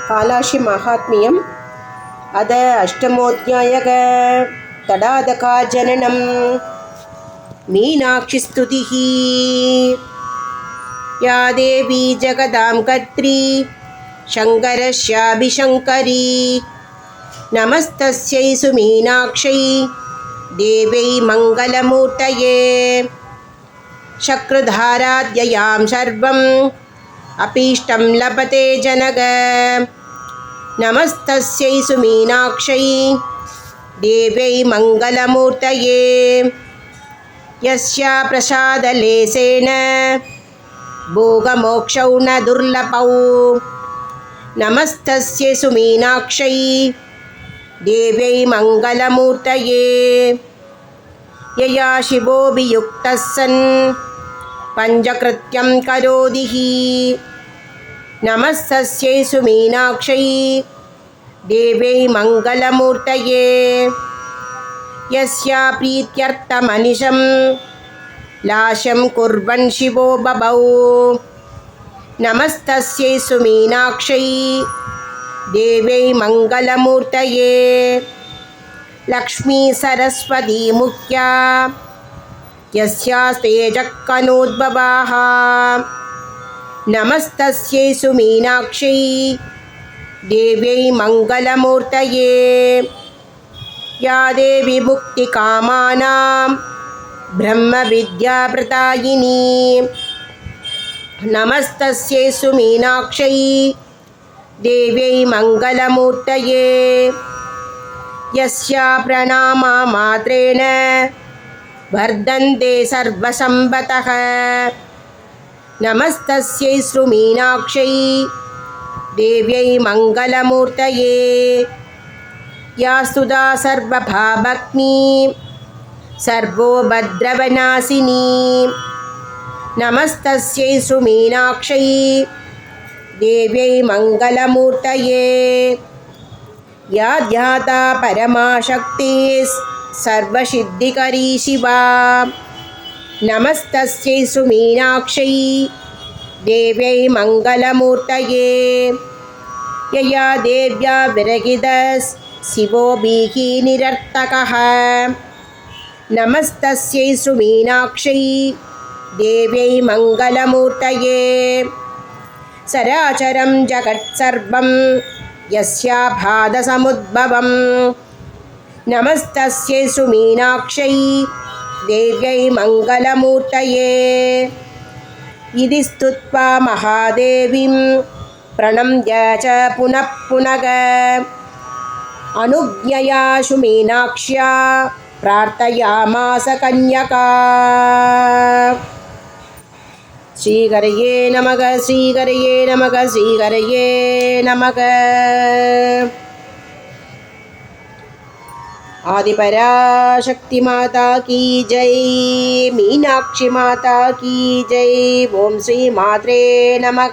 कालाक्षी महात्म्यम् अद अष्टमोऽध्यायः तडादका जननं मीनाक्षी स्तुतिः। या देवी जगदां कर्त्री शङ्करस्याभिशङ्करी नमस्तस्यै सुमीनाक्षै देव्यै मङ्गलमूर्तये। शक्रधाराद्ययां सर्वम् अभीष्टं लभते जनग नमस्तस्यै सुमीनाक्षै देव्यै मङ्गलमूर्तये। यस्या प्रसादलेशेन भोगमोक्षौ न दुर्लभौ नमस्तस्यै सुमीनाक्षै देव्यै मङ्गलमूर्तये। यया शिवोऽभियुक्तः सन् पञ्चकृत्यं करोति नमस्तस्यै सुमीनाक्षै देव्यै मङ्गलमूर्तये। यस्या प्रीत्यर्थमनिशं लाशं कुर्वन् शिवो बभौ नमस्तस्यै सुमीनाक्षै देव्यै मङ्गलमूर्तये। लक्ष्मी सरस्वती मुख्या यस्यास्तेजः कनोद्भवाः नमस्तस्यै सुमीनाक्षै देव्यै मङ्गलमूर्तये। या देवी मुक्तिकामानां ब्रह्मविद्याप्रदायिनी नमस्तस्यै सुमीनाक्षै देव्यै मङ्गलमूर्तये। यस्या प्रणाममात्रेण वर्धन्ते सर्वसम्पदः नमस्तस्यै सुमीनाक्षै देव्यै मङ्गलमूर्तये। या स्तुता सर्वभावग्नी सर्वोपद्रवनाशिनी नमस्तस्यै सुमीनाक्षै देव्यै मङ्गलमूर्तये। या ध्याता परमाशक्तिः सर्वसिद्धिकरी शिवा नमस्तस्यै सुमीनाक्षै देव्यै मङ्गलमूर्तये। यया देव्या विरहितः शिवो निरर्थकः नमस्तस्यै सुमीनाक्षै देव्यै मङ्गलमूर्तये। सराचरं जगत्सर्वं यस्याभादसमुद्भवं नमस्तस्यै सुमीनाक्षै देव्यै मङ्गलमूर्तये। इति स्तुत्वा महादेवीं प्रणम्य च पुनः पुनः अनुज्ञया सुमीनाक्ष्या प्रार्थयामास कन्यका। श्रीहरये नमः श्रीहरये नमः श्रीहरये नमः। आदिपराशक्ति माता की जय, मीनाक्षी माता की जय। ओम श्री मात्रे नमः।